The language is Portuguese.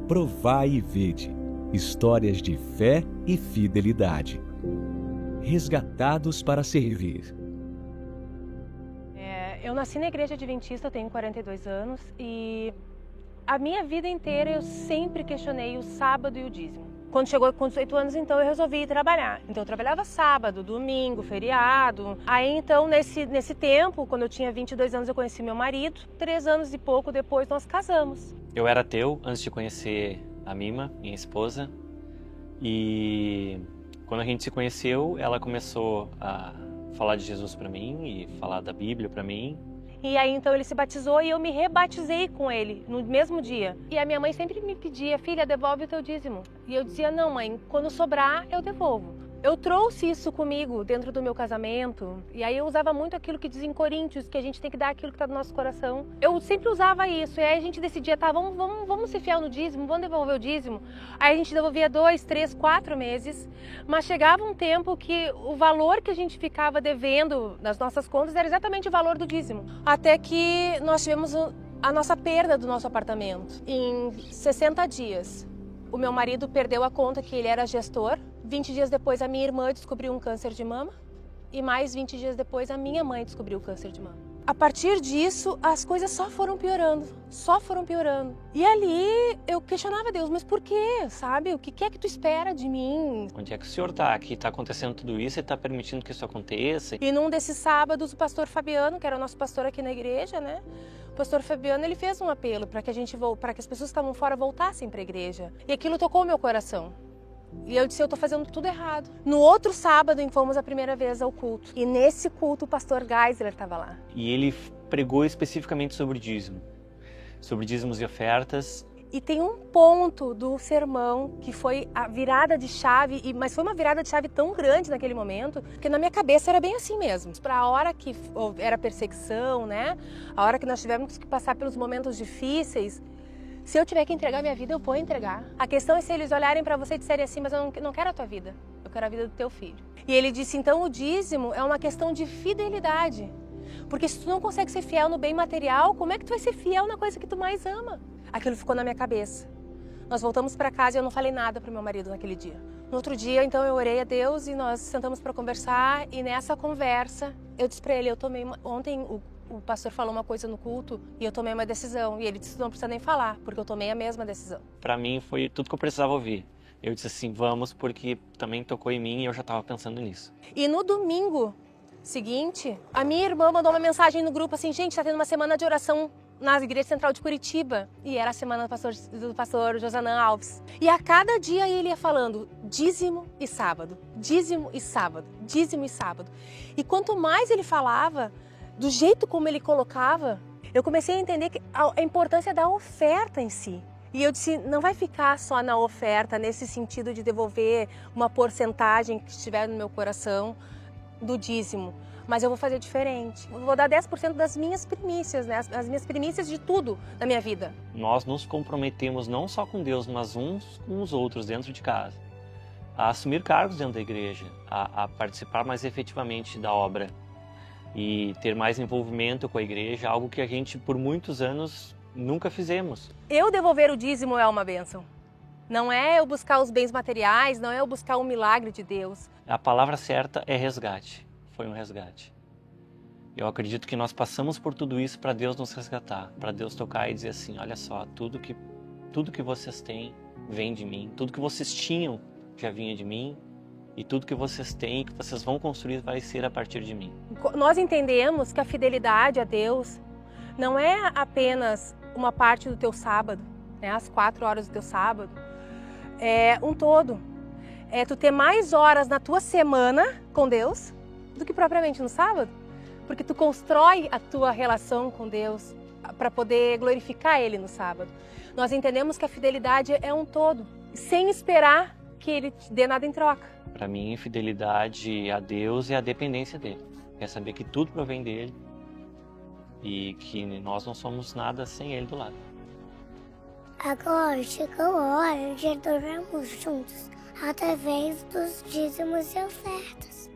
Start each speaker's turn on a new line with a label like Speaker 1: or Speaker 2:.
Speaker 1: Provai e vede, histórias de fé e fidelidade. Resgatados para servir.
Speaker 2: Eu nasci na Igreja Adventista, eu tenho 42 anos e a minha vida inteira eu sempre questionei o sábado e o dízimo. Quando chegou com 18 anos, então, eu resolvi ir trabalhar. Então, eu trabalhava sábado, domingo, feriado. Aí, então, nesse tempo, quando eu tinha 22 anos, eu conheci meu marido. 3 anos e pouco depois, nós casamos.
Speaker 3: Eu era ateu antes de conhecer a Mima, minha esposa. E quando a gente se conheceu, ela começou a falar de Jesus para mim e falar da Bíblia para mim.
Speaker 2: E aí, então, ele se batizou e eu me rebatizei com ele no mesmo dia. E a minha mãe sempre me pedia, filha, devolve o teu dízimo. E eu dizia, não, mãe, quando sobrar, eu devolvo. Eu trouxe isso comigo dentro do meu casamento. E aí eu usava muito aquilo que diz em Coríntios, que a gente tem que dar aquilo que está no nosso coração. Eu sempre usava isso. E aí a gente decidia, tá, vamos ser fiel no dízimo, vamos devolver o dízimo. Aí a gente devolvia 2, 3, 4 meses. Mas chegava um tempo que o valor que a gente ficava devendo nas nossas contas era exatamente o valor do dízimo. Até que nós tivemos a nossa perda do nosso apartamento. Em 60 dias, o meu marido perdeu a conta que ele era gestor. 20 dias depois, a minha irmã descobriu um câncer de mama. E mais 20 dias depois, a minha mãe descobriu o câncer de mama. A partir disso, as coisas só foram piorando. Só foram piorando. E ali, eu questionava Deus, mas por quê? Sabe? O que é que tu espera de mim?
Speaker 3: Onde é que o senhor está? Que está acontecendo tudo isso e está permitindo que isso aconteça?
Speaker 2: E num desses sábados, o pastor Fabiano, que era o nosso pastor aqui na igreja, né? O pastor Fabiano, ele fez um apelo para que as pessoas que estavam fora voltassem para a igreja. E aquilo tocou o meu coração. E eu disse, eu tô fazendo tudo errado. No outro sábado, fomos a primeira vez ao culto. E nesse culto, o pastor Geisler estava lá.
Speaker 3: E ele pregou especificamente sobre dízimo. Sobre dízimos e ofertas.
Speaker 2: E tem um ponto do sermão que foi a virada de chave, mas foi uma virada de chave tão grande naquele momento, que na minha cabeça era bem assim mesmo. Para a hora que era perseguição, né? A hora que nós tivemos que passar pelos momentos difíceis, se eu tiver que entregar minha vida, eu vou entregar. A questão é se eles olharem para você e disserem assim, mas eu não quero a tua vida, eu quero a vida do teu filho. E ele disse, então o dízimo é uma questão de fidelidade. Porque se tu não consegue ser fiel no bem material, como é que tu vai ser fiel na coisa que tu mais ama? Aquilo ficou na minha cabeça. Nós voltamos para casa e eu não falei nada para o meu marido naquele dia. No outro dia, então, eu orei a Deus e nós sentamos para conversar. E nessa conversa, eu disse para ele, ontem o pastor falou uma coisa no culto e eu tomei uma decisão. E ele disse, não precisa nem falar, porque eu tomei a mesma decisão.
Speaker 3: Para mim foi tudo que eu precisava ouvir. Eu disse assim, vamos, porque também tocou em mim e eu já estava pensando nisso.
Speaker 2: E no domingo seguinte, a minha irmã mandou uma mensagem no grupo assim, gente, está tendo uma semana de oração na Igreja Central de Curitiba. E era a semana do pastor Josanã Alves. E a cada dia ele ia falando dízimo e sábado, dízimo e sábado, dízimo e sábado. E quanto mais ele falava, do jeito como ele colocava, eu comecei a entender a importância da oferta em si. E eu disse, não vai ficar só na oferta, nesse sentido de devolver uma porcentagem que estiver no meu coração do dízimo, mas eu vou fazer diferente. Eu vou dar 10% das minhas primícias, né? As minhas primícias de tudo na minha vida.
Speaker 3: Nós nos comprometemos não só com Deus, mas uns com os outros dentro de casa. A assumir cargos dentro da igreja, a participar mais efetivamente da obra. E ter mais envolvimento com a igreja, algo que a gente por muitos anos nunca fizemos.
Speaker 2: Eu devolver o dízimo é uma bênção. Não é eu buscar os bens materiais, não é eu buscar o milagre de Deus.
Speaker 3: A palavra certa é resgate. Foi um resgate. Eu acredito que nós passamos por tudo isso para Deus nos resgatar, para Deus tocar e dizer assim, olha só, tudo que vocês têm vem de mim, tudo que vocês tinham já vinha de mim. E tudo que vocês têm, que vocês vão construir, vai ser a partir de mim.
Speaker 2: Nós entendemos que a fidelidade a Deus não é apenas uma parte do teu sábado, né? As 4 horas do teu sábado. É um todo. É tu ter mais horas na tua semana com Deus do que propriamente no sábado. Porque tu constrói a tua relação com Deus para poder glorificar Ele no sábado. Nós entendemos que a fidelidade é um todo, sem esperar que Ele te dê nada em troca.
Speaker 3: Para mim, fidelidade a Deus é a dependência dEle. É saber que tudo provém dEle e que nós não somos nada sem Ele do lado.
Speaker 4: Agora chegou a hora de adorarmos juntos, através dos dízimos e ofertas.